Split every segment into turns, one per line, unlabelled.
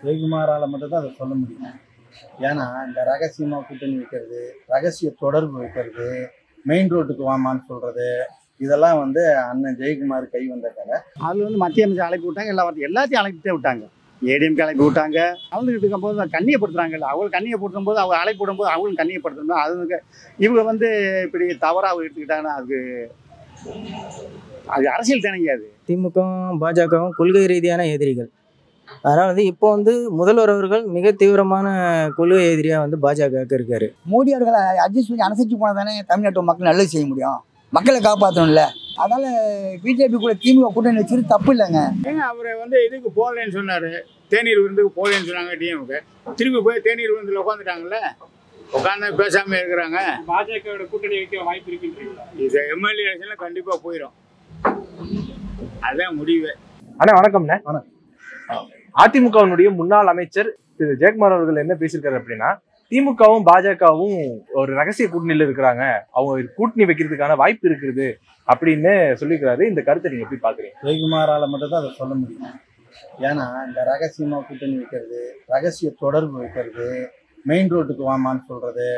ஜெயக்குமாரால் மட்டும்தான் அதை சொல்ல முடியும். ஏன்னா இந்த ரகசியமாக கூட்டணி வைக்கிறது, ரகசிய தொடர்பு வைக்கிறது, மெயின் ரோட்டுக்கு வாமான்னு சொல்கிறது, இதெல்லாம் வந்து அண்ணன் ஜெயக்குமார் கை வந்த கதை.
அதில் வந்து மத்திய அமைச்சர் அழைப்பு விட்டாங்க, எல்லாத்தையும் அழைப்பிட்டே விட்டாங்க. ஏடிஎம்கே அழைப்பு விட்டாங்க. கலந்துக்கிட்டு இருக்கும்போது கண்ணியப்படுத்துறாங்கல்ல, அவங்க கண்ணியப்படுத்தும் போது அவங்க அழைப்பு விடும்போது அவங்களும் கண்ணியப்படுத்தணும். அதுக்கு இவங்க வந்து இப்படி தவறாக எடுத்துக்கிட்டாங்கன்னா அது அரசியல் தானேங்க. அது
திமுக பாஜகவும் கொள்கை ரீதியான எதிரிகள். அதனால் வந்து இப்போ வந்து முதல்வர் அவர்கள் மிக தீவிரமான கொள்கை எதிரியாக வந்து பாஜகவுக்கு இருக்காரு.
மோடி அவர்களை அட்ஜஸ்ட் பண்ணி அனுசரித்து போனால் தானே தமிழ்நாட்டு மக்கள் நல்லது செய்ய முடியும், மக்களை காப்பாற்றணும்ல. அதனால பிஜேபி கூட திமுக கூட்டணி வச்சுட்டு தப்பு இல்லைங்க.
ஏங்க அவரை வந்து இதுக்கு போகலன்னு சொன்னார், தேநீர் விருந்துக்கு போகலன்னு சொன்னாங்க டிஎம்கே. திரும்பி போய் தேநீர் விருந்தில் உட்காந்துட்டாங்கல்ல, உட்காந்து பேசாமல் இருக்கிறாங்க.
பாஜகவோட கூட்டணி வைக்க வாய்ப்பு இருக்குன்றீங்களா?
இது எம்எல்ஏ எலெக்ஷனில் கண்டிப்பாக போயிடும், அதுதான் முடிவு.
அண்ணா வணக்கம்ண்ணே. அதிமுகவினுடைய முன்னாள் அமைச்சர் திரு ஜெயக்குமார் அவர்கள் என்ன பேசியிருக்காரு அப்படின்னா, திமுகவும் பாஜகவும் ஒரு ரகசிய கூட்டணியில இருக்கிறாங்க, அவங்க கூட்டணி வைக்கிறதுக்கான வாய்ப்பு இருக்குது அப்படின்னு சொல்லியிருக்கிறாரு. இந்த கருத்தை நீங்க எப்படி பாக்குறீங்க?
ஜெயக்குமாரால் மட்டும்தான் அதை சொல்ல முடியும். ஏன்னா இந்த ரகசியமாக கூட்டணி வைக்கிறது, ரகசிய தொடர்பு வைக்கிறது, மெயின் ரோட்டுக்கு வாமான்னு சொல்கிறது,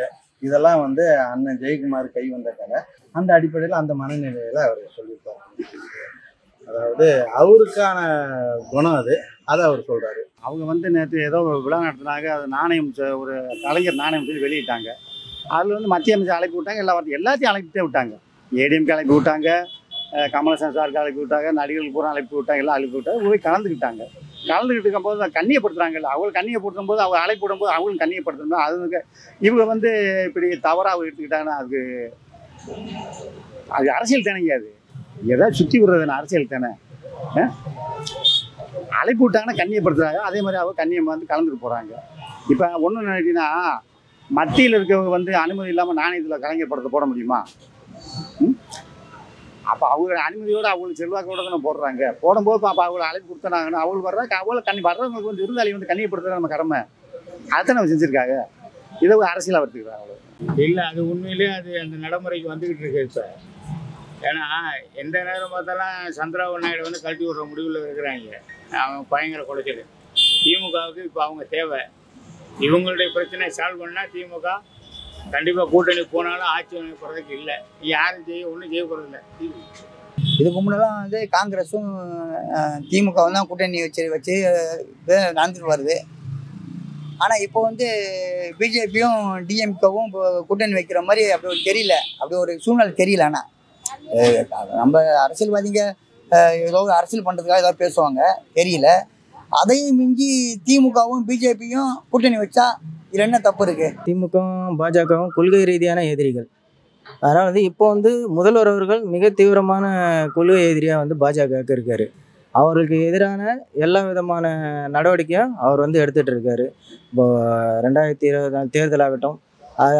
இதெல்லாம் வந்து அண்ணன் ஜெயக்குமார் கை வந்த கதை. அந்த அடிப்படையில் அந்த மனநிலையில் அவர் சொல்லியிருப்பார். அதாவது அவருக்கான குணம் அது, அதை அவர் சொல்கிறாரு.
அவங்க வந்து நேற்று ஏதோ ஒரு விழா நடத்தினாங்க, அது நாணயம் ஒரு கலைஞர் நாணயம் சொல்லி வெளியிட்டாங்க. அதில் வந்து மத்திய அமைச்சர் அழைப்பு விட்டாங்க, எல்லாத்தையும் அழைப்பிட்டே விட்டாங்க. ஏடிஎம்கே அழைப்பு விட்டாங்க, கமலஹாசன் சாருக்கு அழைப்பு விட்டாங்க, நடிகர்கள் பூரா அழைப்பு விட்டாங்க, எல்லாம் அழைப்பு விட்டாங்க. போய் கலந்துக்கிட்டாங்க. கலந்துக்கிட்டு இருக்கும்போது கண்ணியப்படுத்துறாங்கல்ல, அவங்க கண்ணியப்படுத்தும் போது அவங்க அழைப்பு விடும்போது அவங்களும் கண்ணியப்படுத்தணும். அதுக்கு இவங்க வந்து இப்படி தவறாக எடுத்துக்கிட்டாங்கன்னா அது அரசியல் தானேங்க. அது ஏதாவது சுற்றி விடுறதுன்னு அரசியல் தானே. அழைப்பு விட்டாங்கன்னா கண்ணியப்படுத்துறாங்க, அதே மாதிரி அவங்க கண்ணியம் வந்து கலந்துட்டு போகிறாங்க. இப்போ ஒன்று நினைக்கினா, மத்தியில் இருக்கவங்க வந்து அனுமதி இல்லாமல் நாணயத்தில் கலைஞர் படத்தை போட முடியுமா? அப்போ அவங்க அனுமதியோடு அவங்களுக்கு செல்வாக்கோட தானே போடுறாங்க. போடும்போது அப்போ அவங்களை அழைப்பு கொடுத்தாங்கன்னா அவங்களுக்கு வர்றவங்களுக்கு வந்து விருந்தாளி வந்து கண்ணியப்படுத்துறது நம்ம கடமை. அதை நம்ம செஞ்சுருக்காங்க. இதை அரசியலாக வச்சுக்கிறாங்க அவ்வளோ.
இல்லை, அது உண்மையிலேயே அது அந்த நடைமுறைக்கு வந்துக்கிட்டு இருக்கு இப்போ. ஏன்னா எந்த நேரம் பார்த்தாலும் சந்திரபாபு நாயுடு வந்து கழட்டி விடுற முடிவில் இருக்கிறாங்க. அவன் பயங்கர குறைச்சல். திமுகவுக்கு இப்போ அவங்க தேவை. இவங்களுடைய பிரச்சனையை சால்வ் பண்ணால் திமுக கண்டிப்பாக கூட்டணி போனாலும் ஆட்சி அமைப்புறதுக்கு இல்லை. யாரும் ஒன்றும் செய்ய போகிறதில்ல.
இதுக்கு முன்னெல்லாம் வந்து காங்கிரஸும் திமுகவும் தான் கூட்டணி வச்சு நடந்துட்டு வருது. ஆனால் இப்போ வந்து பிஜேபியும் டிஎம்கேவும் கூட்டணி வைக்கிற மாதிரி அப்படி ஒரு தெரியல, அப்படி ஒரு சூழ்நிலை தெரியல. ஆனால் நம்ம அரசியல்வாதிங்க ஏதோ அரசியல் பண்ணுறதுக்காக ஏதாவது பேசுவாங்க, தெரியல. அதையும் மிஞ்சி திமுகவும் பிஜேபியும் கூட்டணி வச்சா இதில் என்ன தப்பு இருக்குது?
திமுகவும் பாஜகவும் கொள்கை ரீதியான எதிரிகள். அதனால் வந்து இப்போ வந்து முதல்வர் அவர்கள் மிக தீவிரமான கொள்கை எதிரியாக வந்து பாஜகவுக்கு இருக்கார். அவருக்கு எதிரான எல்லா விதமான நடவடிக்கையும் அவர் வந்து எடுத்துகிட்டு இருக்காரு. இப்போ 2024 தேர்தலாகட்டும்,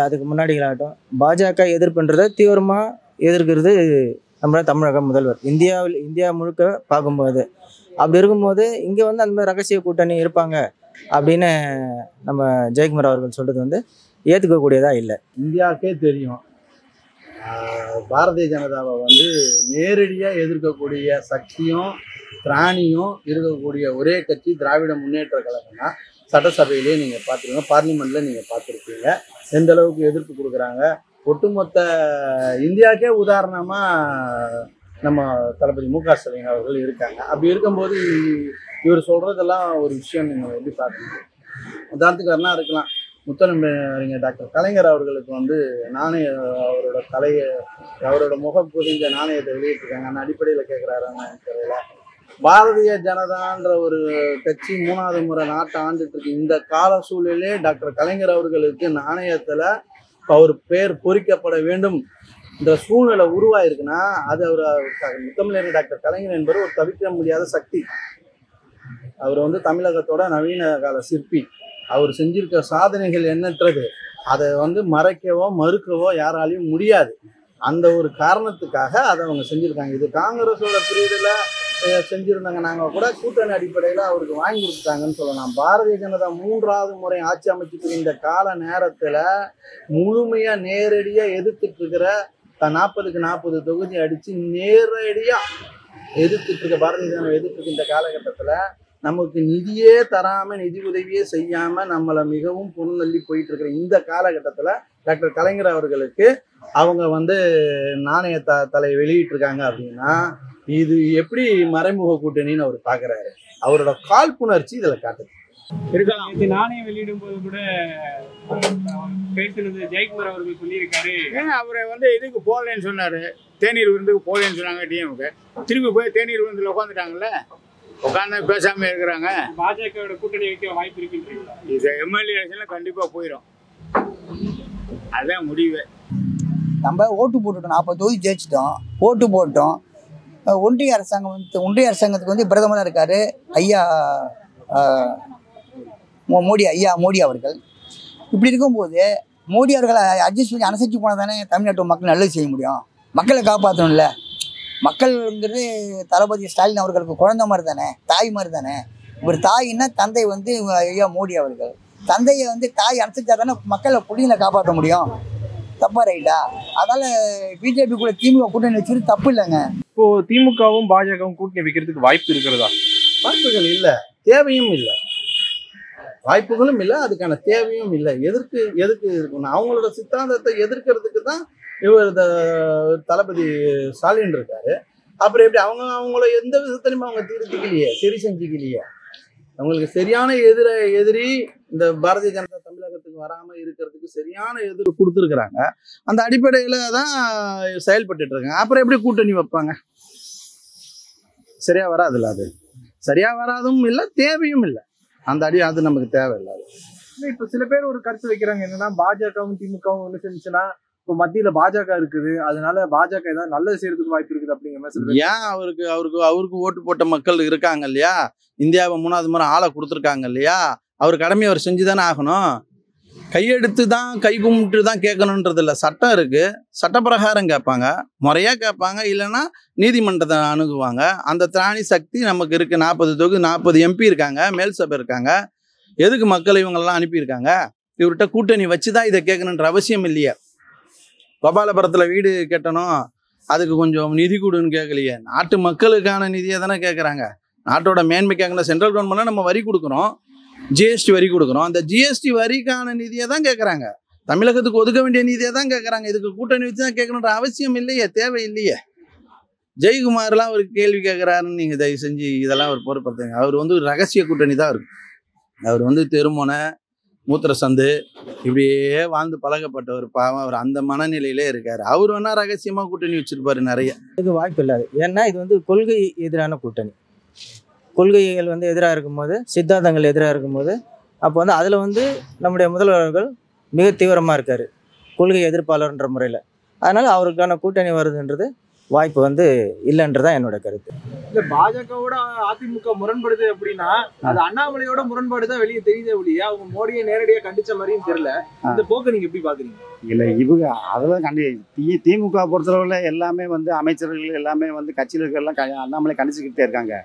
அதுக்கு முன்னாடிகளாகட்டும், பாஜக எதிர்ப்புன்றதை தீவிரமாக எதிர்க்கிறது நம்ம தமிழக முதல்வர். இந்தியா முழுக்க பார்க்கும்போது அப்படி இருக்கும்போது இங்கே வந்து அந்த மாதிரி ரகசிய கூட்டணி இருப்பாங்க அப்படின்னு நம்ம ஜெயக்குமார் அவர்கள் சொல்கிறது வந்து ஏற்றுக்கக்கூடியதாக இல்லை.
இந்தியாவுக்கே தெரியும், பாரதிய ஜனதாவை வந்து நேரடியாக எதிர்க்கக்கூடிய சக்தியும் திராணியும் இருக்கக்கூடிய ஒரே கட்சி திராவிட முன்னேற்ற கழகம் தான். சட்டசபையிலே நீங்கள் பார்த்துருங்க, பார்லிமெண்ட்டில் நீங்கள் பார்த்துருப்பீங்க எந்த அளவுக்கு எதிர்ப்பு கொடுக்குறாங்க. ஒட்டுமொத்த இந்தியாவுக்கே உதாரணமாக நம்ம தளபதி மு.க. ஸ்டாலின் அவர்கள் இருக்காங்க. அப்படி இருக்கும்போது இவர் சொல்கிறதெல்லாம் ஒரு விஷயம் நீங்கள் எப்படி பார்க்குறீங்க? உதாரணத்துக்கு வரலாம் இருக்கலாம், முத்தமிழறிஞர் டாக்டர் கலைஞர் அவர்களுக்கு வந்து அவரோட முகம் பொதிஞ்ச நாணயத்தை வெளியிட்டிருக்காங்க. அந்த அடிப்படையில் கேட்குறாருன்னு தெரியல. பாரதிய ஜனதான்ற ஒரு கட்சி 3வது முறை நாட்டை ஆண்டுட்டு இருக்கு. இந்த கால சூழலே டாக்டர் கலைஞர் அவர்களுக்கு நாணயத்தில் அவர் பேர் பொறிக்கப்பட வேண்டும் என்ற சூழ்நிலை உருவாயிருக்குன்னா அது முத்தமிழறிஞர் டாக்டர் கலைஞர் என்பவர் ஒரு தவிர்க்க முடியாத சக்தி. அவர் வந்து தமிழகத்தோட நவீன கால சிற்பி. அவர் செஞ்சிருக்க சாதனைகள் எண்ணற்றது. அதை வந்து மறைக்கவோ மறுக்கவோ யாராலையும் முடியாது. அந்த ஒரு காரணத்துக்காக அதை அவங்க செஞ்சுருக்காங்க. இது காங்கிரஸோட பிரிவில் செஞ்சுருந்தாங்க, நாங்கள் கூட கூட்டணி அடிப்படையில் அவருக்கு வாங்கி கொடுத்துட்டாங்கன்னு சொல்லலாம். பாரதிய ஜனதா 3வது முறை ஆட்சி அமைச்சிட்டு இந்த கால நேரத்தில் முழுமையாக நேரடியாக எதிர்த்துட்டு இருக்கிற 40க்கு 40 தொகுதி அடித்து நேரடியாக எதிர்த்துட்டு இருக்க பாரதிய ஜனதா எதிர்த்து இந்த காலகட்டத்தில் நமக்கு நிதியே தராம நிதி உதவியே செய்யாம நம்மளை மிகவும் புறந்தள்ளி போயிட்டு இருக்கிற இந்த காலகட்டத்துல டாக்டர் கலைஞர் அவர்களுக்கு அவங்க வந்து நாணய தலை வெளியிட்டிருக்காங்க அப்படின்னா இது எப்படி மறைமுக கூட்டணின்னு அவர் பாக்குறாரு. அவரோட காழ்ப்புணர்ச்சி இதுல காட்டுது.
இருக்கலாம். நேற்று நாணயம் வெளியிடும் போது கூட பேசுனது ஜெயக்குமார் அவர்கள் சொல்லியிருக்காரு.
ஏன்னா அவரை வந்து இதுக்கு போகலன்னு சொன்னாரு, தேநீர் விருந்துக்கு போகலன்னு சொன்னாங்க டிஎம்க்கு. திருப்பி போய் தேநீர் விருந்தில் உட்காந்துட்டாங்கல்ல, உட்காந்து பேசாம இருக்கிறாங்க.
பாஜகவோட கூட்டணி வைக்க வாய்ப்பு இருக்குன்றீங்களா?
இது எம்எல்ஏ எலெக்ஷன்ல கண்டிப்பா போயிடும், அதுதான் முடிவு.
நம்ம ஓட்டு போட்டுட்டோம், 40 தொகுதி ஜெயிச்சிட்டோம், ஓட்டு போட்டோம். ஒன்றிய அரசாங்கத்துக்கு வந்து பிரதமராக இருக்காரு ஐயா மோடி அவர்கள். இப்படி இருக்கும்போது மோடி அவர்களை அட்ஜஸ்ட் பண்ணி அனுசரித்து போனால் தானே தமிழ்நாட்டு மக்கள் நல்லது செய்ய முடியும். மக்களை காப்பாற்றணும்ல. மக்கள்ங்கிறது தளபதி ஸ்டாலின் அவர்களுக்கு குழந்தை மாதிரி தானே, தாய் மாதிரி தானே. ஒரு தாயின்னா தந்தை வந்து ஐயா மோடி அவர்கள். தந்தையை வந்து தாய் அனுசரித்தா தானே மக்களை புள்ளிகளை காப்பாற்ற முடியும். தப்பா ரைட்டா? அதனால பிஜேபி கூட திமுக கூட்டணி வச்சுட்டு தப்பு இல்லைங்க.
இப்போ திமுகவும் பாஜகவும் கூட்டணி வைக்கிறதுக்கு வாய்ப்பு இருக்கிறதா?
வாய்ப்புகள் இல்லை, தேவையும் இல்லை. வாய்ப்புகளும் இல்லை, அதுக்கான தேவையும் இல்லை. எதுக்கு இருக்கணும்? அவங்களோட சித்தாந்தத்தை எதிர்க்கிறதுக்கு தான் இவர் தளபதி ஸ்டாலின் இருக்காரு. அப்புறம் எப்படி அவங்கள எந்த விதத்திலையும் அவங்க திருத்திக்கலையே, சரி செஞ்சுக்கலையே. அவங்களுக்கு சரியான எதிரி இந்த பாரதிய ஜனதா தமிழகத்துக்கு வராம இருக்கிறதுக்கு சரியான எதிர்ப்பு கொடுத்துருக்குறாங்க. அந்த அடிப்படையில தான் செயல்பட்டு இருக்காங்க. அப்புறம் எப்படி கூட்டணி வைப்பாங்க? சரியா வராதுல்ல. அது சரியா வராதும் இல்லை, தேவையும் இல்லை. அது நமக்கு தேவையில்லாது.
இப்ப சில பேர் ஒரு கருத்து வைக்கிறாங்க, என்னன்னா பாஜகவும் திமுகவும் ஒண்ணு செஞ்சுன்னா இப்போ மத்தியில பாஜக இருக்குது, அதனால பாஜக ஏதாவது நல்லது செய்யறதுக்கு வாய்ப்பு இருக்குது அப்படிங்கிற மாதிரி.
ஏன் அவருக்கு ஓட்டு போட்ட மக்கள் இருக்காங்க இல்லையா, இந்தியாவை 3வது முறை ஆளை கொடுத்துருக்காங்க இல்லையா, அவர் கடமையை அவர் செஞ்சுதானே ஆகணும். கையெடுத்து தான் கை கும்பிட்டு தான் கேட்கணுன்றது இல்லை, சட்டம் இருக்கு. சட்டப்பிரகாரம் கேட்பாங்க, முறையா கேட்பாங்க, இல்லைன்னா நீதிமன்றத்தை அணுகுவாங்க. அந்த திராணி சக்தி நமக்கு இருக்கு. 40 தொகுதி 40 MP இருக்காங்க, மேல் சபை இருக்காங்க. எதுக்கு மக்கள் இவங்கெல்லாம் அனுப்பியிருக்காங்க? இவர்கிட்ட கூட்டணி வச்சுதான் இதை கேட்கணுன்ற அவசியம் இல்லையே. கோபாலபுரத்தில் வீடு கட்டணும், அதுக்கு கொஞ்சம் நிதி கொடுன்னு கேட்கலையே. நாட்டு மக்களுக்கான நிதியை தானே கேட்குறாங்க. நாட்டோட மேன்மைக்காக சென்ட்ரல் கவர்மெண்ட்ல நம்ம வரி கொடுக்குறோம், ஜிஎஸ்டி வரி கொடுக்குறோம். அந்த ஜிஎஸ்டி வரிக்கான நிதியை தான் கேட்குறாங்க. தமிழகத்துக்கு ஒதுக்க வேண்டிய நிதியை தான் கேட்குறாங்க. இதுக்கு கூட்டணி வச்சு தான் கேட்கணுன்ற அவசியம் இல்லையே, தேவை இல்லையே. ஜெயக்குமார்லாம் ஒரு கேள்வி கேட்குறாருன்னு நீங்கள் தயவு செஞ்சு இதெல்லாம் ஒரு பொறுப்படுத்துங்க. அவர் வந்து ரகசிய கூட்டணி தான் இருக்கு. அவர் வந்து தெருமுனை மூத்திர சந்து இப்படியே வாழ்ந்து பழகப்பட்டவர். பாவம், அவர் அந்த மனநிலையிலே இருக்காரு. அவர் வேணா ரகசியமா கூட்டணி வச்சிருப்பாரு நிறைய.
இதுக்கு வாய்ப்பு இல்லாது. ஏன்னா இது வந்து கொள்கை எதிரான கூட்டணி. கொள்கைகள் வந்து எதிராக இருக்கும்போது, சித்தாந்தங்கள் எதிராக இருக்கும்போது, அப்போ வந்து அதில் வந்து நம்முடைய முதல்வர்கள் மிக தீவிரமாக இருக்கார், கொள்கை எதிர்ப்பாளர்ன்ற முறையில். அதனால் அவருக்கான கூட்டணி வருதுன்றது வாய்ப்பு வந்து இல்லைன்றதான் என்னோட கருத்து.
இந்த பாஜகவோட அதிமுக முரண்படுது அப்படின்னா அது அண்ணாமலையோட முரண்பாடு தான் வெளியே தெரியுதே ஒழிய அவங்க மோடியை நேரடியாக கண்டிச்ச மாதிரியும் தெரியல. இந்த போக்கு நீங்க எப்படி பாக்குறீங்க?
இல்லை, இவங்க அதெல்லாம் திமுக பொறுத்தளவில் எல்லாமே வந்து அமைச்சர்கள் எல்லாமே வந்து கட்சியில் இருக்கிறலாம் அண்ணாமலை கண்டிச்சுக்கிட்டே இருக்காங்க.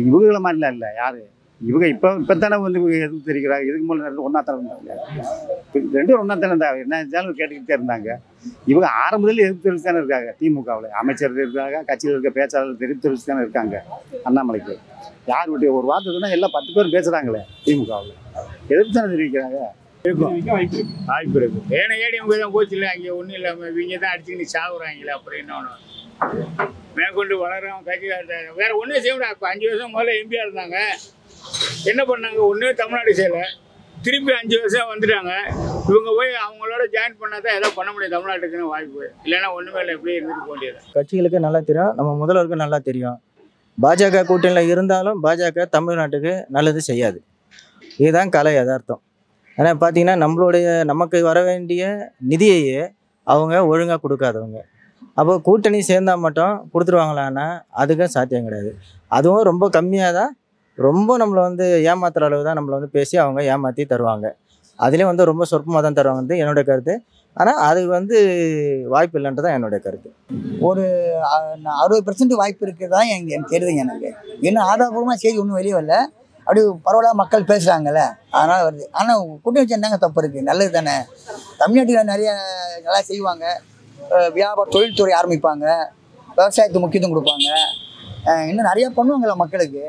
இவங்கள மாதிரிலாம் இல்லை யாரு. இவங்க இப்போ தானே வந்து எதிர்ப்பு தெரிவிக்கிறாங்க. இதுக்கு முன்னாடி ஒன்றா தானே இருந்தாங்க, 2 பேரும் ஒன்றா தானே இருந்தாங்க. என்ன இருந்தாலும் கேட்டுக்கிட்டே இருந்தாங்க. இவங்க ஆரம்பத்தில் எதிர்ப்பு தெரிவித்து தானே இருக்காங்க. திமுகவில் அமைச்சர்கள் இருக்காங்க, கட்சியில் இருக்க பேச்சாளர்கள் தெரிவித்து தானே இருக்காங்க. அண்ணாமலைக்கு யார் விட்டு ஒரு வார்த்தை சொன்னால் எல்லாம் 10 பேர் பேசுகிறாங்களே திமுகவில், எதிர்ப்பு தானே தெரிவிக்கிறாங்க.
வாய்ப்பு இருக்கு. ஏன்னா ஏடிஎம்கே தான் போச்சு இல்லை, அங்கே ஒன்றும் இல்லாமல் இவங்க தான் அடிச்சுக்கிட்டு சாகுறாங்களே. அப்புறம் என்ன மேற்கொண்டு வளர்றவங்க கட்சி வேற ஒன்றும் செய்ய முடியாது. இப்போ 5 வருஷம் முதல்ல எம்பியா இருந்தாங்க, என்ன பண்ணாங்க? ஒன்றுமே தமிழ்நாடு செய்யலை. திருப்பி 5 வருஷம் வந்துட்டாங்க. இவங்க போய் அவங்களோட ஜாயின் பண்ணாதான் ஏதோ பண்ண முடியும் தமிழ்நாட்டுக்குன்னு வாய்ப்பு. இல்லைன்னா ஒன்றுமே இல்லை, எப்படியே இருந்துட்டு போக முடியாது.
கட்சிகளுக்கு நல்லா தெரியும், நம்ம முதல்வருக்கு நல்லா தெரியும். பாஜக கூட்டணியில் இருந்தாலும் பாஜக தமிழ்நாட்டுக்கு நல்லது செய்யாது. இதுதான் கலை யதார்த்தம். ஆனால் பார்த்தீங்கன்னா நமக்கு வர வேண்டிய நிதியையே அவங்க ஒழுங்காக கொடுக்காதவங்க. அப்போ கூட்டணி சேர்ந்தால் மட்டும் கொடுத்துருவாங்களான்னா அதுக்கும் சாத்தியம் கிடையாது. அதுவும் ரொம்ப கம்மியாக தான், ரொம்ப நம்மளை வந்து ஏமாத்துற அளவு தான் நம்மளை வந்து பேசி அவங்க ஏமாற்றி தருவாங்க. அதுலேயும் வந்து ரொம்ப சொற்பமாக தான் தருவாங்க என்னோட கருத்து. ஆனால் அது வந்து வாய்ப்பு இல்லைன்றது தான் என்னுடைய கருத்து.
ஒரு 60% வாய்ப்பு இருக்கிறதா எனக்கு தெரியுதுங்க. எனக்கு இன்னும் ஆதாரபூர்வமாக செய்தி ஒன்றும் வெளியே வரல. அப்படி பரவலாக மக்கள் பேசுகிறாங்கல்ல, அதனால் வருது. ஆனால் கூட்டணி வச்சு என்னங்க தப்பு இருக்குது? நல்லது தானே. தமிழ்நாட்டில் நிறைய நல்லா செய்வாங்க. தொழில்துறை ஆரம்பிப்பாங்க, விவசாயத்துக்கு முக்கியத்துவம் கொடுப்பாங்க, இன்னும் நிறையா பண்ணுவாங்கள்ல மக்களுக்கு.